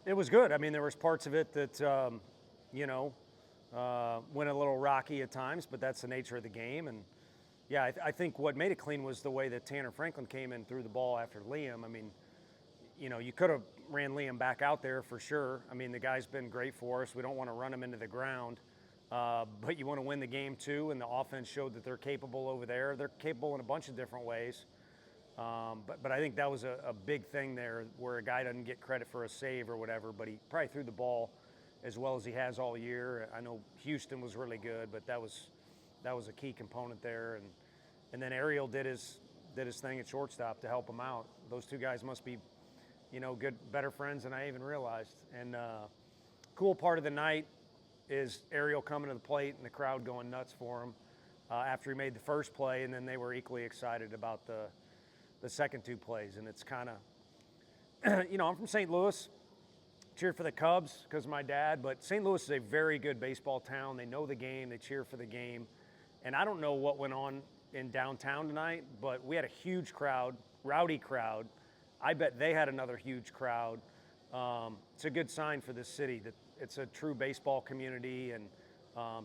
It was good. I mean, there was parts of it that, you know, went a little rocky at times, but that's the nature of the game. And yeah, I think what made it clean was the way that Tanner Franklin came in and threw the ball after Liam. I mean, you know, you could have ran Liam back out there for sure. I mean, the guy's been great for us. We don't want to run him into the ground, but you want to win the game too. And the offense showed that they're capable over there. They're capable in a bunch of different ways. But I think that was a big thing there where a guy doesn't get credit for a save or whatever, but he probably threw the ball as well as he has all year. I know Houston was really good, but that was a key component there. And then Ariel did his thing at shortstop to help him out. Those two guys must be, you know, better friends than I even realized. And cool part of the night is Ariel coming to the plate and the crowd going nuts for him after he made the first play, and then they were equally excited about the second two plays. And it's kind of, you know, I'm from St. Louis, cheered for the Cubs because of my dad, but St. Louis is a very good baseball town. They know the game, they cheer for the game. And I don't know what went on in downtown tonight, but we had a huge crowd, rowdy crowd. I bet they had another huge crowd. It's a good sign for this city that it's a true baseball community, and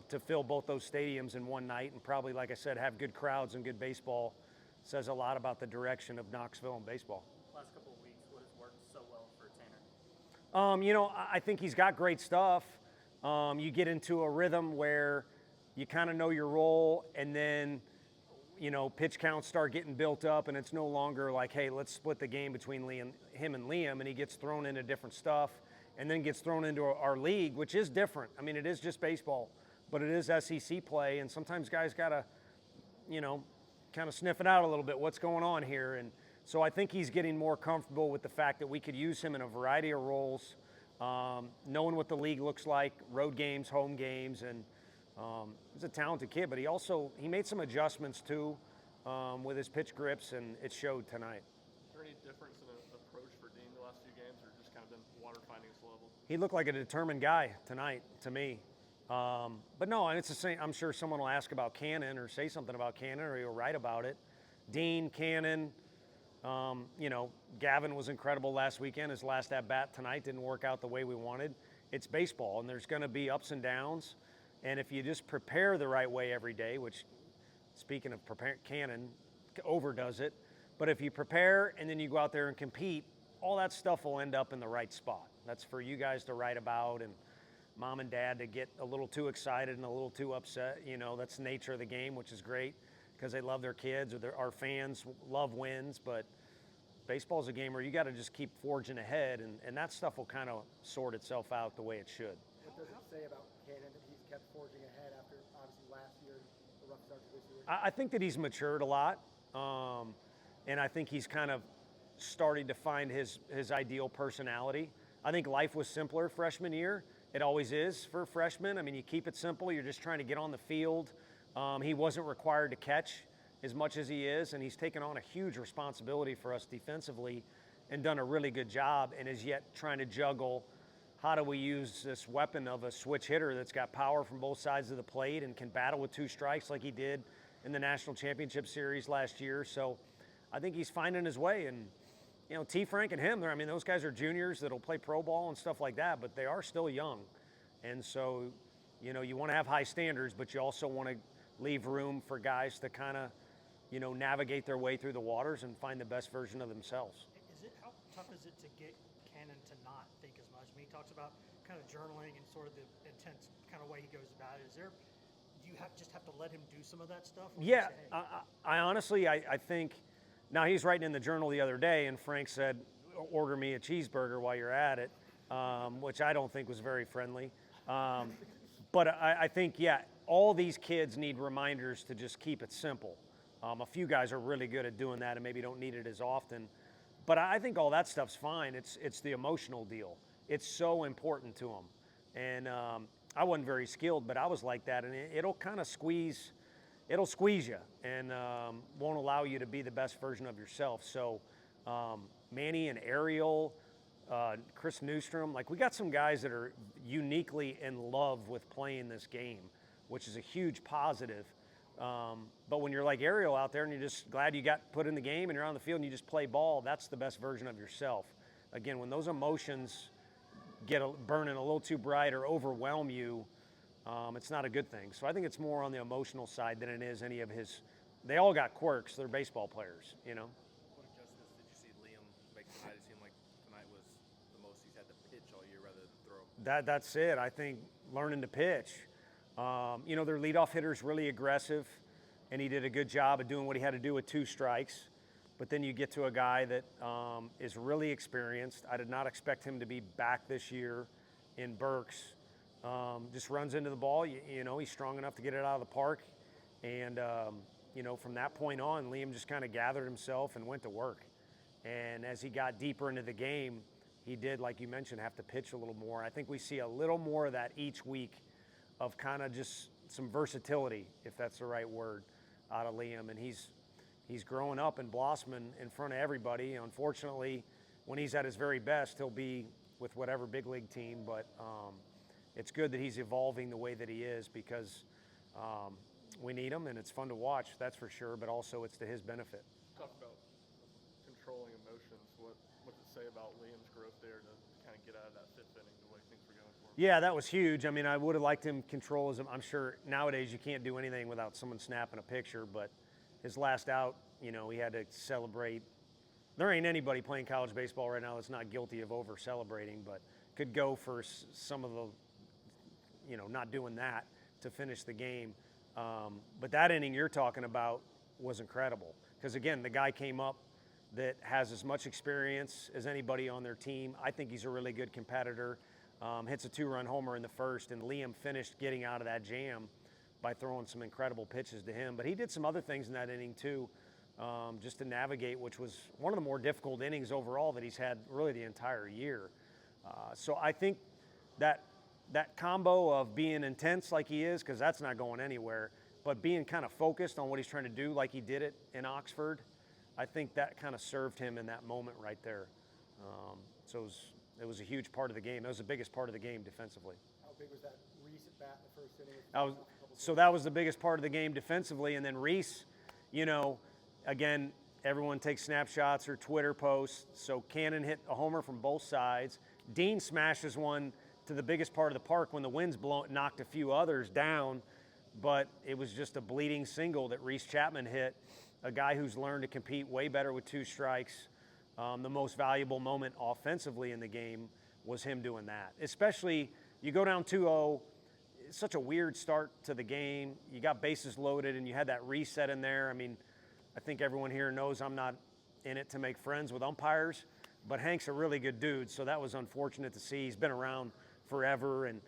to fill both those stadiums in one night and probably, like I said, have good crowds and good baseball says a lot about the direction of Knoxville and baseball. Last couple of weeks, what has worked so well for Tanner? You know, I think he's got great stuff. You get into a rhythm where you kind of know your role, and then, you know, pitch counts start getting built up, and it's no longer like, hey, let's split the game between him and Liam, and he gets thrown into different stuff and then gets thrown into our league, which is different. I mean, it is just baseball, but it is SEC play, and sometimes guys got to, you know, kind of sniff it out a little bit, what's going on here. And so I think he's getting more comfortable with the fact that we could use him in a variety of roles, knowing what the league looks like, road games, home games, and he's a talented kid, but he made some adjustments too with his pitch grips, and it showed tonight. Is there any difference in approach for Dean the last few games, or just kind of been water finding his level? He looked like a determined guy tonight to me. But no, and it's the same. I'm sure someone will ask about Cannon or say something about Cannon, or he'll write about it. Dean, Cannon, you know, Gavin was incredible last weekend. His last at bat tonight didn't work out the way we wanted. It's baseball, and there's going to be ups and downs. And if you just prepare the right way every day, which, speaking of prepare, Cannon overdoes it, but if you prepare and then you go out there and compete, all that stuff will end up in the right spot. That's for you guys to write about, and mom and dad to get a little too excited and a little too upset. You know, that's the nature of the game, which is great because they love their kids, or our fans love wins. But baseball's a game where you got to just keep forging ahead, and that stuff will kind of sort itself out the way it should. What does it say about Cannon that he's kept forging ahead after, obviously, last year, the rough start to this year? I think that he's matured a lot, and I think he's kind of starting to find his ideal personality. I think life was simpler freshman year. It always is for freshmen. I mean, you keep it simple. You're just trying to get on the field. He wasn't required to catch as much as he is, and he's taken on a huge responsibility for us defensively and done a really good job, and is yet trying to juggle how do we use this weapon of a switch hitter that's got power from both sides of the plate and can battle with two strikes like he did in the National Championship Series last year. So I think he's finding his way. And, you know, T. Frank and him, I mean, those guys are juniors that'll play pro ball and stuff like that, but they are still young. And so, you know, you want to have high standards, but you also want to leave room for guys to kind of, you know, navigate their way through the waters and find the best version of themselves. How tough is it to get Cannon to not think as much? I mean, he talks about kind of journaling and sort of the intense kind of way he goes about it. Do you just have to let him do some of that stuff? Yeah, say, hey? I honestly, I think, now he's writing in the journal the other day, and Frank said, order me a cheeseburger while you're at it, which I don't think was very friendly. But I think, yeah, all these kids need reminders to just keep it simple. A few guys are really good at doing that and maybe don't need it as often. But I think all that stuff's fine. It's the emotional deal. It's so important to them. And I wasn't very skilled, but I was like that. And it'll kind of squeeze you and won't allow you to be the best version of yourself. So Manny and Ariel, Chris Newstrom, like we got some guys that are uniquely in love with playing this game, which is a huge positive. But when you're like Ariel out there and you're just glad you got put in the game and you're on the field and you just play ball, that's the best version of yourself. Again, when those emotions burning a little too bright or overwhelm you, it's not a good thing. So I think it's more on the emotional side than it is any of his. They all got quirks. They're baseball players, you know. What adjustments did you see Liam make tonight? It seemed like tonight was the most he's had to pitch all year rather than throw. That's it. I think learning to pitch. You know, their leadoff hitter's really aggressive, and he did a good job of doing what he had to do with 2 strikes. But then you get to a guy that is really experienced. I did not expect him to be back this year in Burks. Just runs into the ball. You know, he's strong enough to get it out of the park. And, you know, from that point on, Liam just kind of gathered himself and went to work. And as he got deeper into the game, he did, like you mentioned, have to pitch a little more. I think we see a little more of that each week of kind of just some versatility, if that's the right word, out of Liam. And he's growing up and blossoming in front of everybody. Unfortunately, when he's at his very best, he'll be with whatever big league team. But it's good that he's evolving the way that he is because we need him, and it's fun to watch, that's for sure. But also, it's to his benefit. Talk about controlling emotions. What does it say about Liam's growth there to kind of get out of that 5th inning the way things were going for him? Yeah, that was huge. I mean, I would have liked him control his. I'm sure nowadays you can't do anything without someone snapping a picture, but his last out, you know, he had to celebrate. There ain't anybody playing college baseball right now that's not guilty of over celebrating, but could go for some of the, you know, not doing that to finish the game. But that inning you're talking about was incredible because, again, the guy came up that has as much experience as anybody on their team. I think he's a really good competitor. Hits a 2-run homer in the first, and Liam finished getting out of that jam by throwing some incredible pitches to him. But he did some other things in that inning too, just to navigate, which was one of the more difficult innings overall that he's had really the entire year. So I think that combo of being intense like he is, because that's not going anywhere, but being kind of focused on what he's trying to do like he did it in Oxford, I think that kind of served him in that moment right there. So it was a huge part of the game. It was the biggest part of the game defensively. How big was that Reese at bat in the first inning? So that was the biggest part of the game defensively. And then Reese, you know, again, everyone takes snapshots or Twitter posts. So Cannon hit a homer from both sides. Dean smashes one to the biggest part of the park when the wind's knocked a few others down. But it was just a bleeding single that Reese Chapman hit, a guy who's learned to compete way better with 2 strikes. The most valuable moment offensively in the game was him doing that. Especially, you go down 2-0, it's such a weird start to the game. You got bases loaded, and you had that reset in there. I mean, I think everyone here knows I'm not in it to make friends with umpires, but Hank's a really good dude, so that was unfortunate to see. He's been around forever, and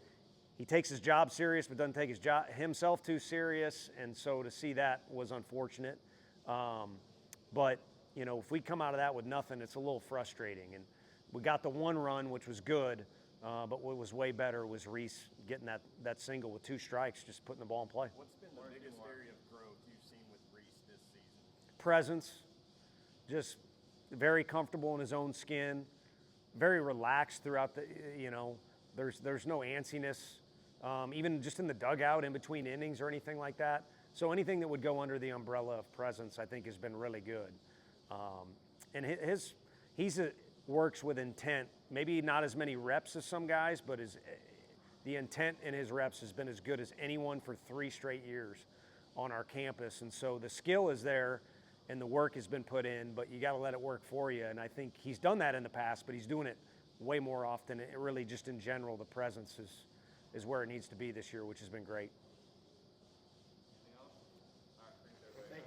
he takes his job serious, but doesn't take his job himself too serious, and so to see that was unfortunate. But, you know, if we come out of that with nothing, it's a little frustrating. And we got the 1 run, which was good, but what was way better was Reese getting that single with 2 strikes, just putting the ball in play. What's been the biggest area of growth you've seen with Reese this season? Presence, just very comfortable in his own skin, very relaxed throughout the, you know, there's no antsiness, even just in the dugout in between innings or anything like that. So anything that would go under the umbrella of presence, I think, has been really good. And he works with intent. Maybe not as many reps as some guys, but the intent in his reps has been as good as anyone for 3 straight years on our campus. And so the skill is there and the work has been put in, but you got to let it work for you. And I think he's done that in the past, but he's doing it way more often. It really just in general, the presence is where it needs to be this year, which has been great.